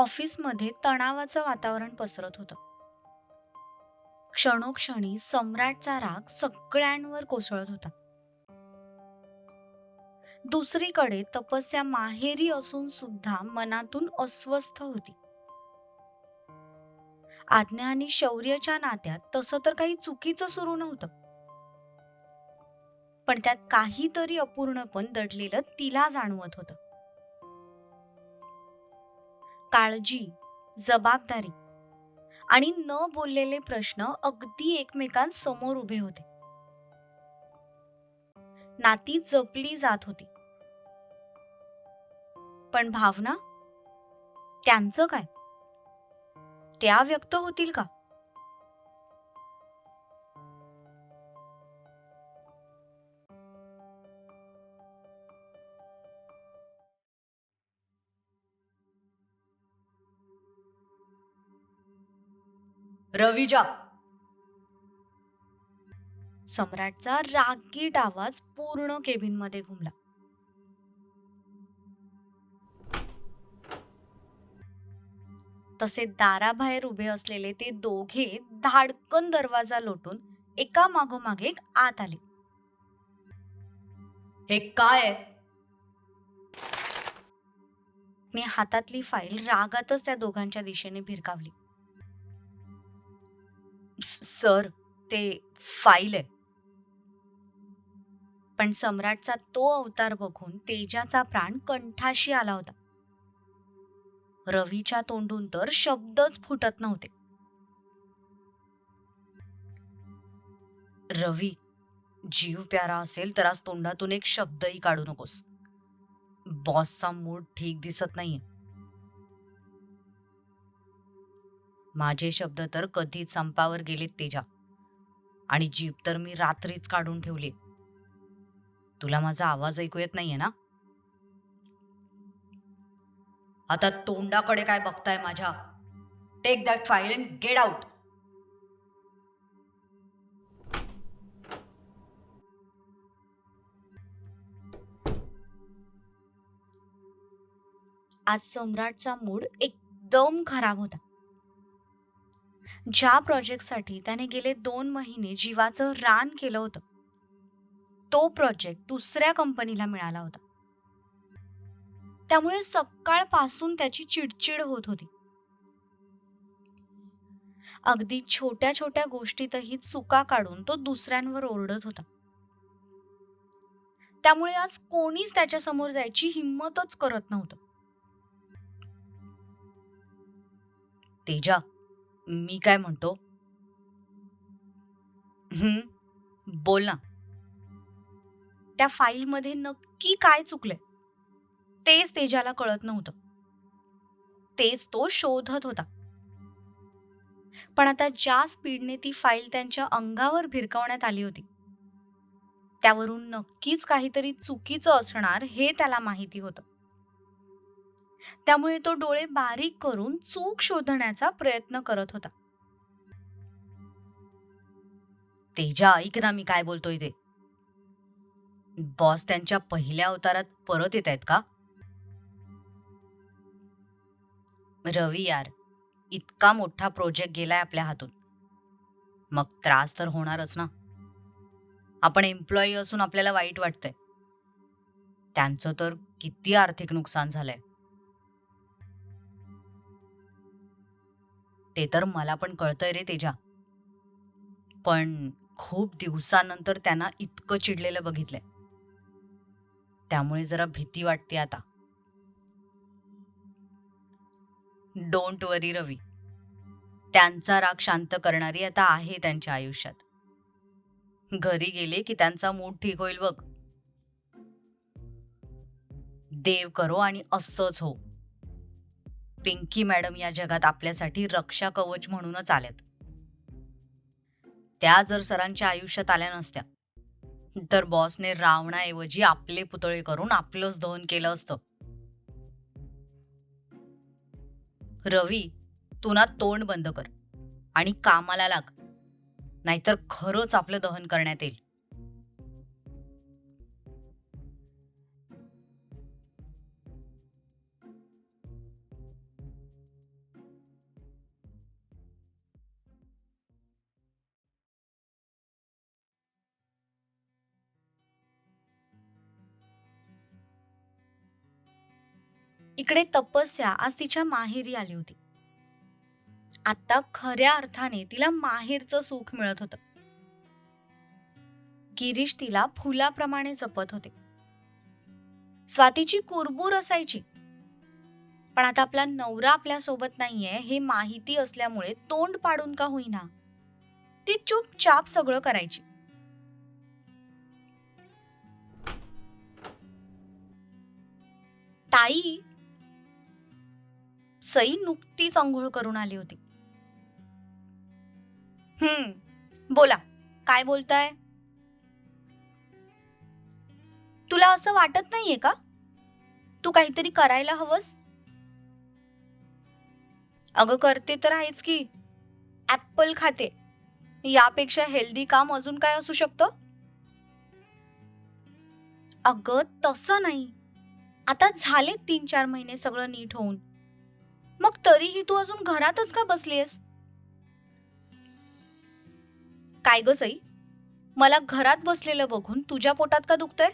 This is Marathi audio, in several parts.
ऑफिसमध्ये तणावाचं वातावरण पसरत होतं. क्षणोक्षणी सम्राटचा राग सगळ्यांवर कोसळत होता. दुसरीकडे तपस्या माहेरी असून सुद्धा मनातून अस्वस्थ होती. आज्ञा आणि शौर्याच्या नात्यात तसं तर काही चुकीचं सुरू नव्हतं, पण त्यात काहीतरी अपूर्णपण दडलेलं तिला जाणवत होतं. काळजी, जबाबदारी आणि न बोललेले प्रश्न अगदी एकमेकांसमोर उभे होते. नाती जपली जात होती, पण भावना, त्यांचं काय? त्या व्यक्त होतील का? रवीजा. सम्राटचा रागीट आवाज पूर्ण केबिनमध्ये घुमला. तसे दाराबाहेर उभे असलेले ते दोघे धाडकन दरवाजा लोटून एका मागोमाग एक आत आले. हे काय आहे? मी हातातली फाईल रागातच त्या दोघांच्या दिशेने भिरकावली. सर, ते फाईल आहे. पण सम्राटचा तो अवतार बघून तेजाचा प्राण कंठाशी आला होता. रवीच्या तोंडून तर शब्दच फुटत नव्हते. रवी, जीव प्यारा असेल तर आज तोंडातून एक शब्दही काढू नकोस. बॉसचा मूड ठीक दिसत नाहीये. माझे शब्द तर कधीच संपावर गेलेत तेजा, आणि जीभ तर मी रात्रीच काढून ठेवली. तुला माझा आवाज ऐकू येत नाहीये ना? आता तोंडाकडे काय बघताय माझ्या? Take that file and get out. आज सम्राटचा मूड एकदम खराब होता. ज्या प्रोजेक्टसाठी त्याने गेले 2 महिने जीवाचं रान केलं होतं, तो प्रोजेक्ट दुसऱ्या कंपनीला मिळाला होता. त्यामुळे सकाळपासून त्याची चिडचिड होत होती. अगदी छोट्या छोट्या गोष्टीतही चुका काढून तो दुसऱ्यांवर ओरडत होता. त्यामुळे आज कोणीच त्याच्या समोर जायची हिंमतच करत नव्हतं. तेजा, मी काय म्हणतो? बोल ना. त्या फाईलमध्ये नक्की काय चुकलंय तेच तेजाला कळत नव्हतं. तेच तो शोधत होता. पण आता ज्या स्पीडने ती फाईल त्यांच्या अंगावर भिरकवण्यात आली होती, त्यावरून नक्कीच काहीतरी चुकीचं असणार हे त्याला माहिती होतं. त्यामुळे तो डोळे बारीक करून चूक शोधण्याचा प्रयत्न करत होता. तेजा, ऐक ना मी काय बोलतोय ते. बॉस त्यांच्या पहिल्या अवतारात परत येत आहेत का? रवी यार, इतका मोठा प्रोजेक्ट गेलाय आपल्या हातून. मग त्रास तर होणारच ना. आपण एम्प्लॉई असून आपल्याला वाईट वाटतंय. त्यांचं तर किती आर्थिक नुकसान झालंय. ते तर मला पण कळतंय रे तेजा. पण खूप दिवसानंतर त्यांना इतकं चिडलेलं बघितलंय. त्यामुळे जरा भीती वाटते आता. डोंट वरी रवी, त्यांचा राग शांत करणारी आता आहे त्यांच्या आयुष्यात. घरी गेले की त्यांचा मूड ठीक होईल बघ. देव करो आणि असंच हो. पिंकी मॅडम या जगात आपल्यासाठी रक्षा कवच म्हणूनच आल्यात. त्या जर सरांच्या आयुष्यात आल्या नसत्या तर बॉसने रावणाऐवजी आपले पुतळे करून आपलंच दहन केलं असतं. रवी, तू ना तोंड बंद कर आणि कामाला लाग, नाहीतर खरंच आपलं दहन करण्यात येईल. इकडे तपस्या आज तिच्या माहेरी आली होती. आता खऱ्या अर्थाने तिला माहेरचं सुख मिळत होतं. गिरीश तिला फुलाप्रमाणे जपत होते. स्वातीची कुरबूर असायची. पण आता आपला नवरा आपल्या सोबत नाहीये हे माहिती असल्यामुळे तोंड पाडून का होईना ती चुपचाप सगळं करायची. ताई, सई नुकतीच अंघोळ करून आली होती. बोला, काय बोलताय? तुला असं वाटत नाहीये का तू काहीतरी करायला हवंस? अगं करते तर आहेच की. ऍपल खाते. यापेक्षा हेल्दी काम अजून काय असू शकतं? अगं तसं नाही. आता झाले 3-4 महिने सगळं नीट होऊन. मग तरीही तू अजून घरातच का बसलीयस? काय ग सई, मला घरात बसलेलं बघून तुझ्या पोटात का दुखतंय?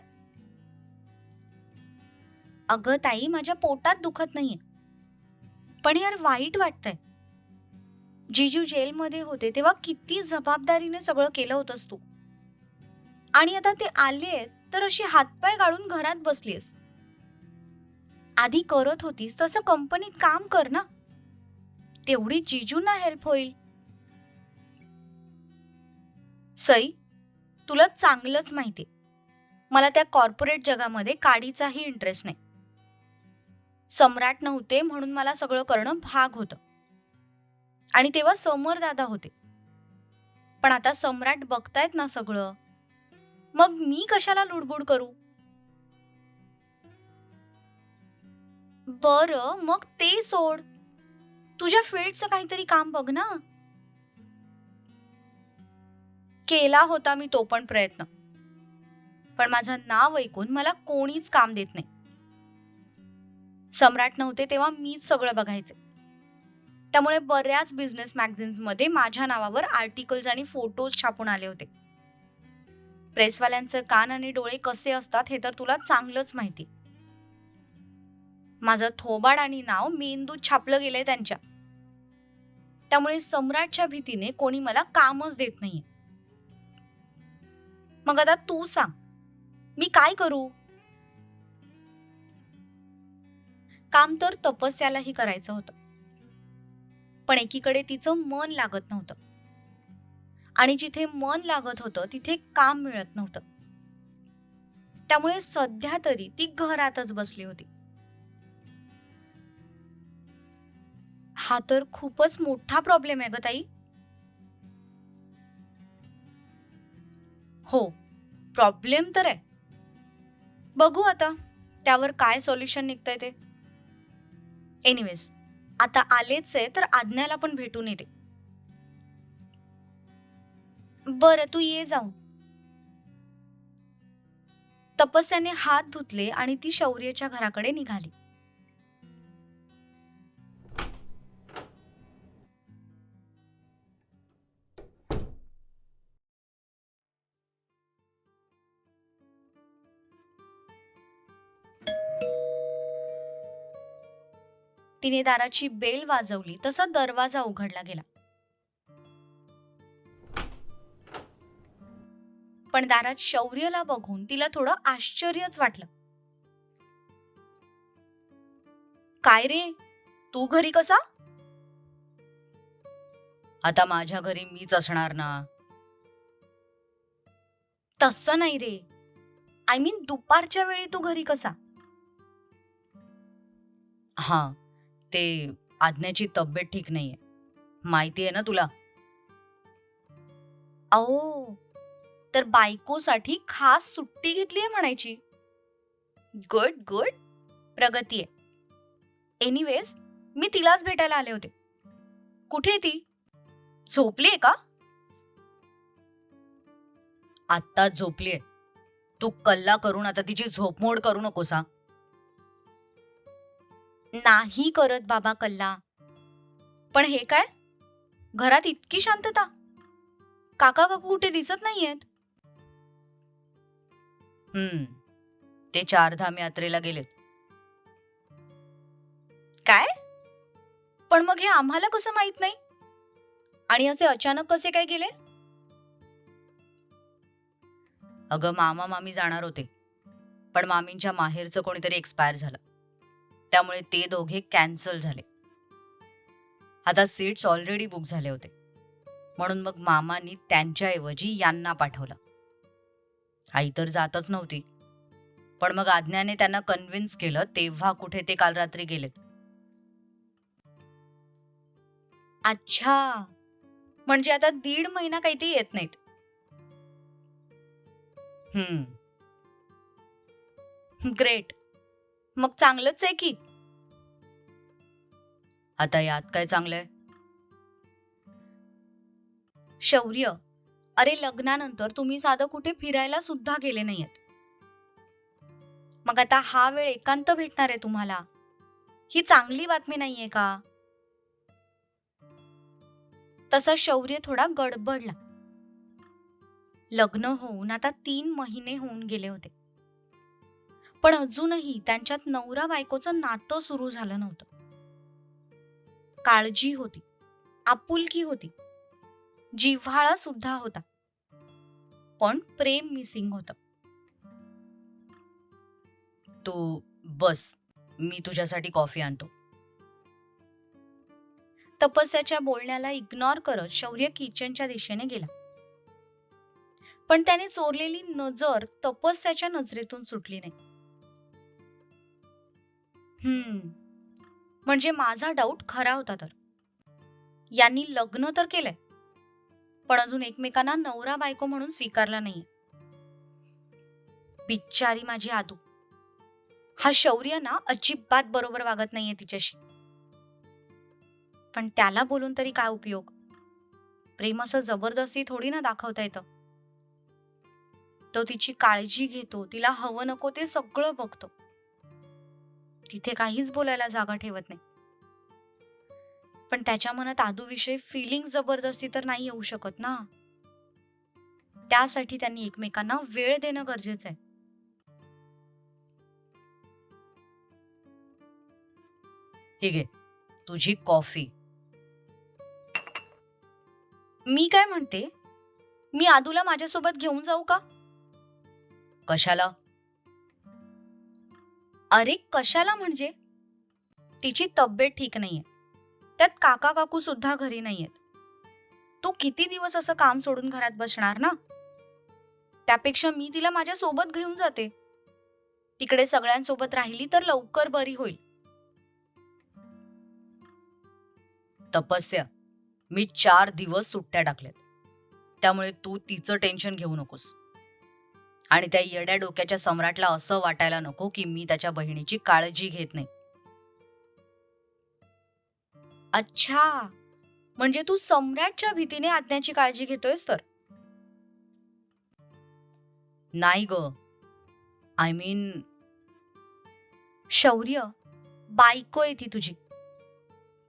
अगं ताई, माझ्या पोटात दुखत नाहीये. पण यार वाईट वाटतंय. जीजू जेलमध्ये होते तेव्हा किती जबाबदारीने सगळं केलं होतंस तू. आणि आता ते आलेत तर अशी हातपाय गाळून घरात बसलीयस. आधी करत होतीस तसं कंपनीत काम कर ना. तेवढी जीजूंना हेल्प होईल. सई, तुला चांगलंच माहिती, मला त्या कॉर्पोरेट जगामध्ये काडीचाही इंटरेस्ट नाही. सम्राट नव्हते म्हणून मला सगळं करणं भाग होतं. आणि तेव्हा समर दादा होते. पण आता सम्राट बघतायत ना सगळं, मग मी कशाला लुडबुड करू? बरं मग ते सोड, तुझ्या फील्डचं काहीतरी काम बघ ना. केला होता मी तो पण प्रयत्न, पण माझं नाव ऐकून मला कोणीच काम देत नाही. सम्राट नव्हते तेव्हा मीच सगळं बघायचे. त्यामुळे बऱ्याच बिझनेस मॅगझिन्समध्ये माझ्या नावावर आर्टिकल्स आणि फोटोज छापून आले होते. प्रेसवाल्यांचे कान आणि डोळे कसे असतात हे तर तुला चांगलंच माहिती. माझं थोबाड आणि नाव मेंदूत छापलं गेलंय त्यांच्या. त्यामुळे सम्राटच्या भीतीने कोणी मला कामच देत नाहीये. मग आता तू सांग, मी काय करू? काम तर तपस्यालाही करायचं होतं, पण एकीकडे तिचं मन लागत नव्हतं. आणि जिथे मन लागत होतं तिथे काम मिळत नव्हतं. त्यामुळे सध्या तरी ती घरातच बसली होती. हा तर खूपच मोठा प्रॉब्लेम आहे ग ताई. हो, प्रॉब्लेम तर आहे. बघू आता त्यावर काय सॉल्युशन निघतंय ते. एनिवेज, आता आलेच आहे तर आज्ञाला पण भेटून येते. बरं तू ये जाऊन. तपस्याने हात धुतले आणि ती शौर्यच्या घराकडे निघाली. तिने दाराची बेल वाजवली तसा दरवाजा उघडला गेला. पण दारात शौर्यला बघून तिला थोडं आश्चर्यच वाटलं. काय रे, तू घरी कसा? आता माझ्या घरी मीच असणार ना. तसं नाही रे, आय मीन दुपारच्या वेळी तू घरी कसा? हां, ते आज्ञाची तब्येत ठीक नाहीये. माहिती आहे ना तुला? ओ, तर बायकोसाठी खास सुट्टी घेतलीये म्हणायची. गुड गुड, प्रगती आहे. एनिवेज, मी तिलाच भेटायला आले होते. कुठे आहे ती? झोपलीये का? आत्ताच झोपलीये. तू कल्ला करून आता तिची झोपमोड करू नकोस हां. नाही करत बाबा कल्ला. पण हे काय, घरात इतकी शांतता? काका काकू कुठे दिसत नाहीयेत. ते चारधाम यात्रेला गेलेत. पण मग हे आम्हाला कसं माहित नाही? आणि असे अचानक कसे काय गेले? अगं मामा मामी जाणार होते, पण मामींच्या माहेरचं कोणीतरी एक्सपायर झालं. त्यामुळे ते दोघे कॅन्सल झाले. आता सीट्स ऑलरेडी बुक झाले होते, म्हणून मग मामांनी त्यांच्याऐवजी यांना पाठवलं. आई तर जातच नव्हती, पण मग आज्ञाने त्यांना कन्व्हिन्स केलं, तेव्हा कुठे ते काल रात्री गेलेत. अच्छा, म्हणजे आता 1.5 महिना काही ते येत नाहीत. हम्म. ग्रेट. मग चांगलंच आहे की. आता यात काय चांगलंय? शौर्य, अरे लग्नानंतर तुम्ही साधं कुठे फिरायला सुद्धा गेले नाहीयेत. मग आता हा वेळ एकांत भेटणार आहे तुम्हाला. ही चांगली बातमी नाहीये का? तसा शौर्य थोडा गडबडला. लग्न होऊन आता 3 महिने होऊन गेले होते. पण अजूनही त्यांच्यात नवरा बायकोचं नातं सुरू झालं नव्हतं. काळजी होती, आपुलकी होती, जिव्हाळा सुद्धा होता. पण प्रेम मिसिंग होतं. तू बस, मी तुझ्यासाठी कॉफी आणतो. तपस्याच्या बोलण्याला इग्नोर करत शौर्य किचनच्या दिशेने गेला. पण त्याने चोरलेली नजर तपस्याच्या नजरेतून सुटली नाही. म्हणजे माझा डाऊट खरा होता तर. यांनी लग्न तर केलंय, पण अजून एकमेकांना नवरा बायको म्हणून स्वीकारला नाहीये. बिचारी माझी आदू. हा शौर्य ना अजिबात बरोबर वागत नाहीये तिच्याशी. पण त्याला बोलून तरी काय उपयोग? प्रेम असं जबरदस्ती थोडी ना दाखवता येतं. तो तिची काळजी घेतो, तिला हवं नको ते सगळं बघतो. तिथे काहीच बोलायला जागा ठेवत नाही. पण त्याच्या मनात आदूविषयी फिलिंग जबरदस्ती तर नाही येऊ शकत ना. त्यासाठी त्यांनी एकमेकांना वेळ देणं गरजेचं आहे. ही घे तुझी कॉफी. मी काय म्हणते, मी आदूला माझ्यासोबत घेऊन जाऊ का? कशाला? अरे कशाला म्हणजे? तिची तब्येत ठीक नाहीये. त्यात काका काकू सुद्धा घरी नाहीयेत. तू किती दिवस असं काम सोडून घरात बसणार ना? त्यापेक्षा मी तिला माझ्या सोबत घेऊन जाते. तिकडे सगळ्यांसोबत राहिली तर लवकर बरी होईल. तपस्या, मी 4 दिवस सुट्ट्या टाकल्यात. त्यामुळे तू तिचं टेन्शन घेऊ नकोस. आणि त्या येड्या डोक्याच्या सम्राटला असं वाटायला नको की मी त्याच्या बहिणीची काळजी घेत नाही. अच्छा, म्हणजे तू सम्राटच्या भीतीने आज्ञाची काळजी घेतोयस तर? नाही ग. आय मीन, शौर्य, बायको आहे ती तुझी.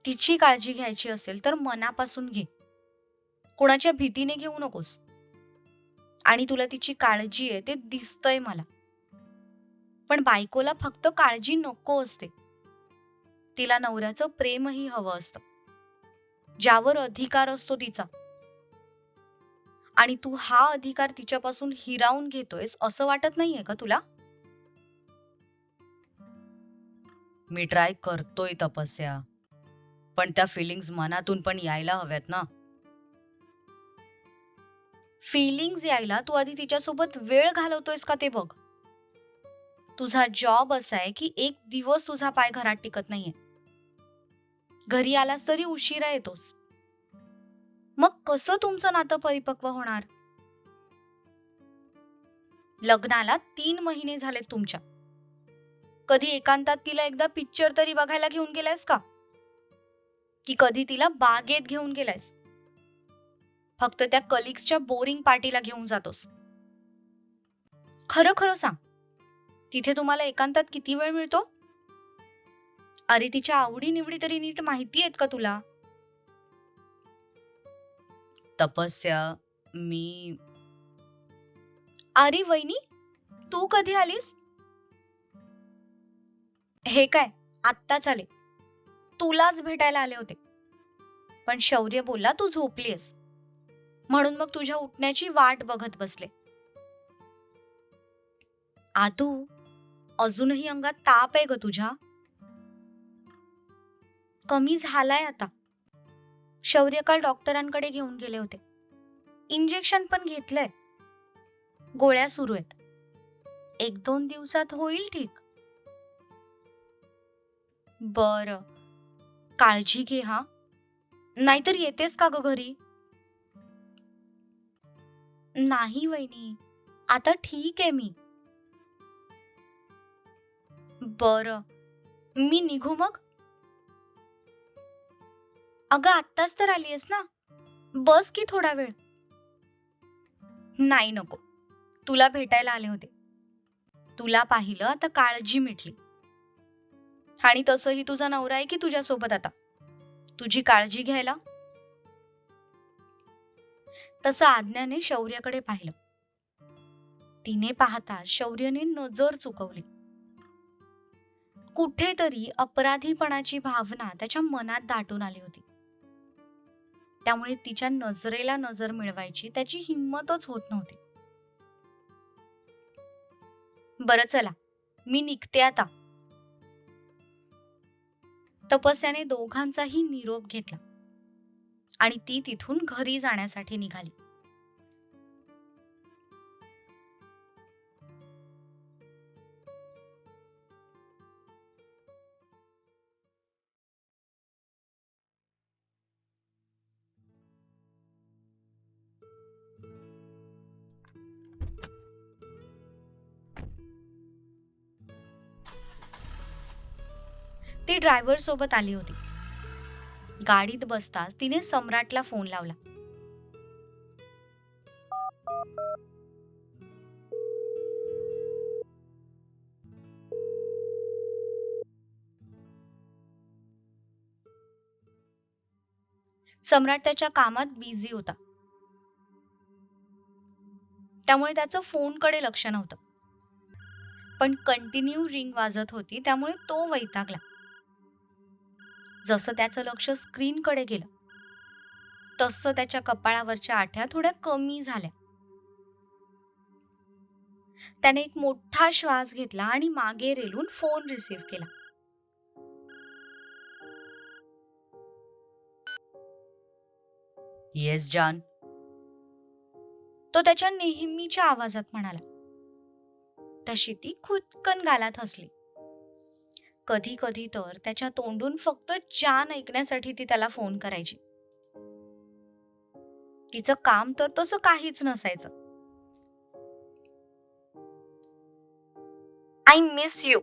तिची काळजी घ्यायची असेल तर मनापासून घे. कोणाच्या भीतीने घेऊ नकोस. आणि तुला तिची काळजी आहे ते दिसतंय मला. पण बायकोला फक्त काळजी नको असते. तिला नवऱ्याचं प्रेमही हवं असतं, ज्यावर अधिकार असतो तिचा. आणि तू हा अधिकार तिच्यापासून हिरावून घेतोयस असं वाटत नाहीये का तुला? मी ट्राय करतोय तपस्या, पण त्या फिलिंग्स मनातून पण यायला हव्यात ना. फिलिंग्स यायला तू आधी तिच्यासोबत वेळ घालवतोयस का ते बघ. तुझा जॉब असा आहे की 1 दिवस तुझा पाय घरात टिकत नाहीये. घरी आलास तरी उशिरा येतोस. मग कसं तुमचं नातं परिपक्व होणार? लग्नाला 3 महिने झालेत तुमच्या. कधी एकांतात तिला एकदा पिक्चर तरी बघायला घेऊन गेलायस का? की कधी तिला बागेत घेऊन गेलायस? फक्त त्या कलिग्सच्या बोरिंग पार्टीला घेऊन जातोस. खरं खरं सांग, तिथे तुम्हाला एकांतात किती वेळ मिळतो? अरे तिच्या आवडी निवडी तरी नीट माहिती आहेत का तुला? तपस्या, मी अरे वहिनी, तू कधी आलीस? हे काय, आत्ताच आले. तुलाच भेटायला आले होते. पण शौर्य बोलला तू झोपलीयस, म्हणून मग तुझ्या उठण्याची वाट बघत बसले. आदू, अजूनही अंगात ताप आहे ग तुझ्या? कमी झालाय आता. शौर्य काल डॉक्टरांकडे घेऊन गेले होते. इंजेक्शन पण घेतलंय. गोळ्या सुरू आहेत. 1-2 दिवसात होईल ठीक. बरं, काळजी घे हा. नाहीतर येतेस का ग घरी? नाही वहिनी, आता ठीक आहे मी. बरं, मी निघू मग? अगं आत्ताच तर आलीयस ना, बस की थोडा वेळ. नाही नको, तुला भेटायला आले होते. तुला पाहिलं आता काळजी मिटली. आणि तसंही तुझा नवरा आहे की तुझ्यासोबत आता, तुझी काळजी घ्यायला. तसं आज्ञाने शौर्याकडे पाहिलं. तिने पाहता शौर्यने नजर चुकवली. कुठेतरी अपराधीपणाची भावना त्याच्या मनात दाटून आली होती. त्यामुळे तिच्या नजरेला नजर मिळवायची त्याची हिंमतच होत नव्हती. बरं चला, मी निघते आता. तपस्याने दोघांचाही निरोप घेतला आणि ती तिथून घरी जाण्यासाठी निघाली. ती ड्रायव्हर सोबत आली होती. गाडीत बसताच तिने सम्राटला फोन लावला. सम्राट त्याच्या कामात बिझी होता, त्यामुळे त्याचं फोनकडे लक्ष नव्हतं. पण कंटिन्यू रिंग वाजत होती, त्यामुळे तो वैतागला. जसं त्याचं लक्ष स्क्रीनकडे गेलं तसं त्याच्या कपाळावरच्या आठ्या थोड्या कमी झाल्या. त्याने एक मोठा श्वास घेतला आणि मागे रेलून फोन रिसीव्ह केला. येस जान. तो त्याच्या नेहमीच्या आवाजात म्हणाला. तशी ती खुदकन गालात हसली. कधी कधी तर त्याच्या तोंडून फक्त जान ऐकण्यासाठी ती त्याला फोन करायची. तिचं काम तर तसं काहीच नसायचं. I miss you.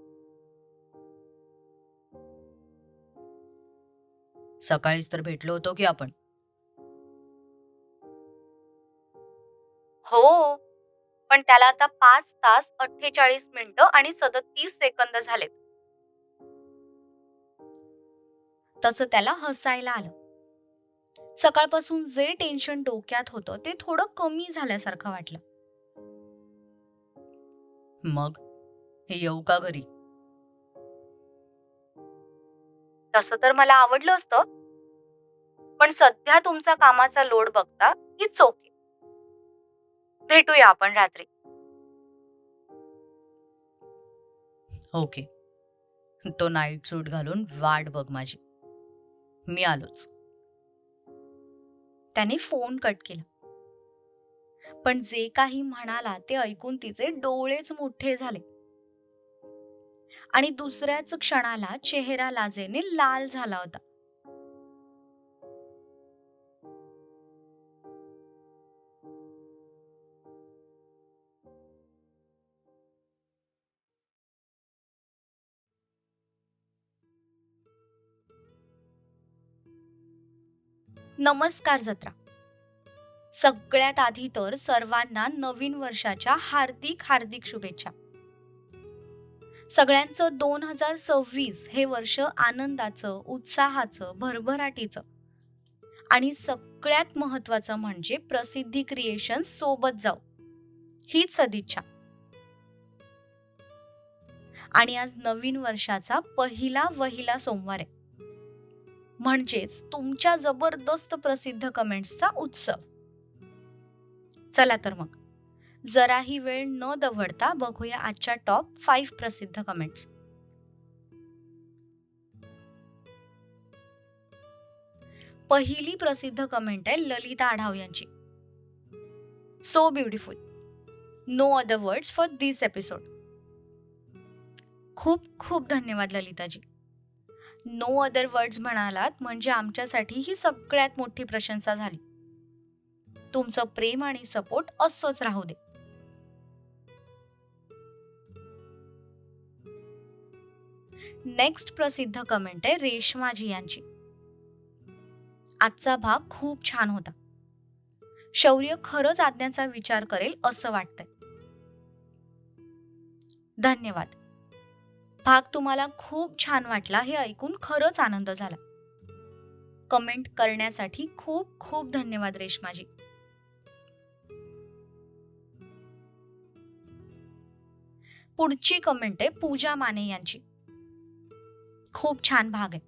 सकाळीच तर भेटलो होतो की आपण. हो, पण त्याला आता 5 तास 48 मिनिटं आणि 37 सेकंद झालेत. तसं त्याला हसायला आलं. सकाळपासून जे टेन्शन डोक्यात होतं ते थोडं कमी झाल्यासारखं वाटलं. मग येऊ का घरी? तसं तर मला आवडलं असतं, पण सध्या तुमचा कामाचा लोड बघता इट्स ओके. भेटूया आपण रात्री. ओके. तो नाईट सूट घालून वाट बघ माझी. मी आलोच. त्याने फोन कट केला. पण जे काही म्हणाला ते ऐकून तिचे डोळेच मोठे झाले आणि दुसऱ्याच क्षणाला चेहरा लाजेने लाल झाला होता. नमस्कार जत्रा. सगळ्यात आधी तर सर्वांना नवीन वर्षाच्या हार्दिक हार्दिक शुभेच्छा. सगळ्यांचं 2026 हे वर्ष आनंदाचं, उत्साहाचं, भरभराटीचं आणि सगळ्यात महत्वाचं म्हणजे प्रसिद्धी क्रिएशन सोबत जाऊ, हीच सदिच्छा. आणि आज नवीन वर्षाचा पहिला सोमवार आहे. म्हणजेच तुमच्या जबरदस्त प्रसिद्ध कमेंट्सचा उत्सव. चला तर मग जराही वेळ न दवडता बघूया आजच्या टॉप 5 प्रसिद्ध कमेंट्स. पहिली प्रसिद्ध कमेंट आहे ललिता आढाव यांची. So beautiful. No other words for this episode. खूप खूप धन्यवाद ललिताजी. नो अदर वर्ड्स म्हणालात म्हणजे आमच्यासाठी ही सगळ्यात मोठी प्रशंसा झाली. तुमचं प्रेम आणि सपोर्ट असंच राहू दे. नेक्स्ट प्रसिद्ध कमेंट आहे रेश्माजी यांची. आजचा भाग खूप छान होता. शौर्य खरंच आज्ञाचा विचार करेल असं वाटतंय. धन्यवाद. भाग तुम्हाला खूप छान वाटला हे ऐकून खरंच आनंद झाला. कमेंट करण्यासाठी खूप खूप धन्यवाद रेश्माजी. पुढची कमेंट आहे पूजा माने यांची. खूप छान भाग आहे.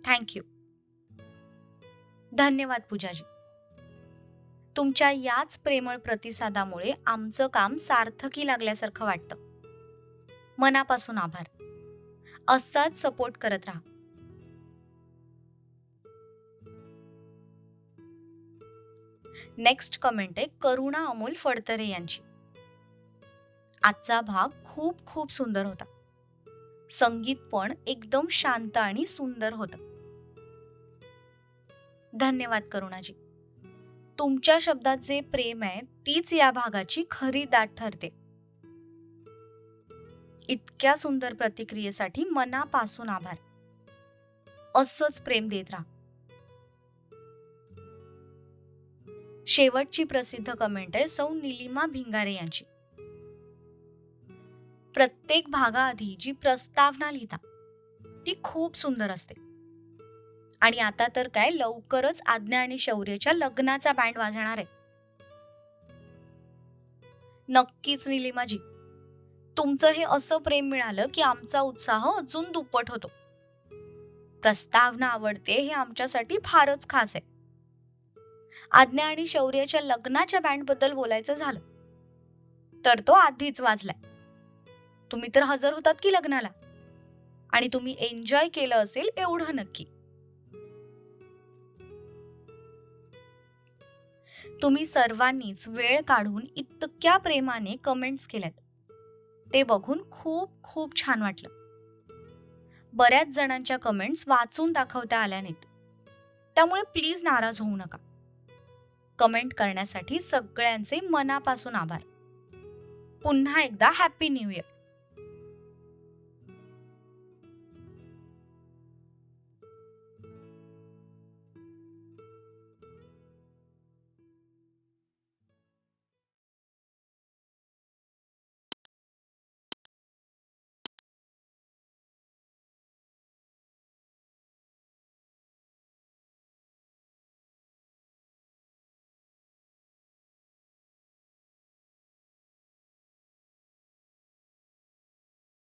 थँक्यू. धन्यवाद पूजाजी. तुमच्या याच प्रेमळ प्रतिसादामुळे आमचं काम सार्थकी लागल्यासारखं वाटतं. मनापासून आभार. असाच सपोर्ट करत राहा. नेक्स्ट कमेंट आहे करुणा अमोल फडतरे यांची. आजचा भाग खूप खूप सुंदर होता. संगीत पण एकदम शांत आणि सुंदर होतं. धन्यवाद करुणाजी. तुमच्या शब्दात जे प्रेम आहे तीच या भागाची खरी दाट ठरते. इतक्या सुंदर प्रतिक्रियेसाठी मनापासून आभार. असंच प्रेम देत राहा. शेवटची प्रसिद्ध कमेंट आहे सौ निलिमा भिंगारे यांची. प्रत्येक भागाआधी जी प्रस्तावना लिहिता ती खूप सुंदर असते. आणि आता तर काय लवकरच आज्ञा आणि शौर्यच्या लग्नाचा बँड वाजणार आहे. नक्कीच निलिमाजी. तुमचं हे असं प्रेम मिळालं की आमचा उत्साह अजून दुप्पट होतो. प्रस्तावना आवडते हे आमच्यासाठी फारच खास आहे. आज्ञा आणि शौर्याच्या लग्नाच्या बँड बद्दल बोलायचं झालं तर तो आधीच वाजलाय. तुम्ही तर हजर होतात की लग्नाला, आणि तुम्ही एन्जॉय केलं असेल एवढं नक्की. तुम्ही सर्वांनीच वेळ काढून इतक्या प्रेमाने कमेंट्स केल्यात ते बघून खूप खूप छान वाटलं. बऱ्याच जणांच्या कमेंट्स वाचून दाखवता आल्या नाहीत, त्यामुळे प्लीज नाराज होऊ नका. कमेंट करण्यासाठी सगळ्यांचे मनापासून आभार. पुन्हा एकदा हॅपी न्यू इयर.